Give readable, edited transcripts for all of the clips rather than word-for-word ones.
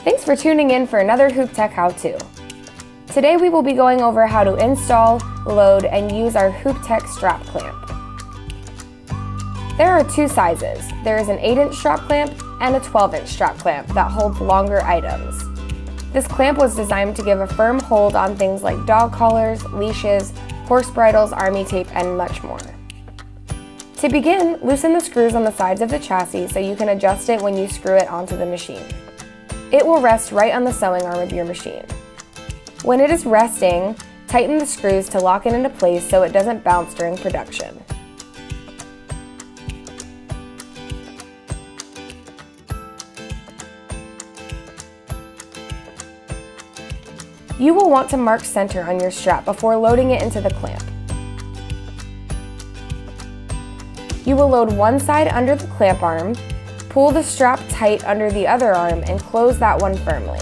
Thanks for tuning in for another Hoop Tech How-To. Today we will be going over how to install, load, and use our Hoop Tech strap clamp. There are two sizes. There is an 8-inch strap clamp and a 12-inch strap clamp that holds longer items. This clamp was designed to give a firm hold on things like dog collars, leashes, horse bridles, army tape, and much more. To begin, loosen the screws on the sides of the chassis so you can adjust it when you screw it onto the machine. It will rest right on the sewing arm of your machine. When it is resting, tighten the screws to lock it into place so it doesn't bounce during production. You will want to mark center on your strap before loading it into the clamp. You will load one side under the clamp arm, pull the strap tight under the other arm, and close that one firmly.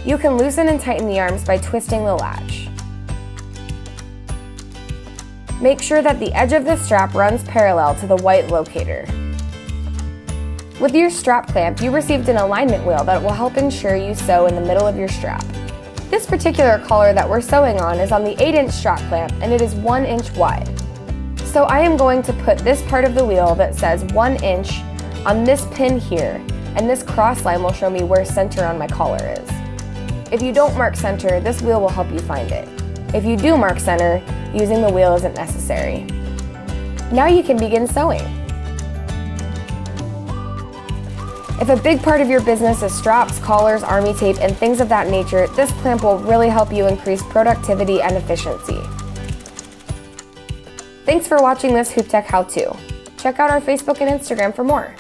You can loosen and tighten the arms by twisting the latch. Make sure that the edge of the strap runs parallel to the white locator. With your strap clamp, you received an alignment wheel that will help ensure you sew in the middle of your strap. This particular collar that we're sewing on is on the 8-inch strap clamp and it is 1 inch wide. So I am going to put this part of the wheel that says 1 inch on this pin here, and this cross line will show me where center on my collar is. If you don't mark center, this wheel will help you find it. If you do mark center, using the wheel isn't necessary. Now you can begin sewing. If a big part of your business is straps, collars, army tape, and things of that nature, this clamp will really help you increase productivity and efficiency. Thanks for watching this Hoop Tech How-To. Check out our Facebook and Instagram for more.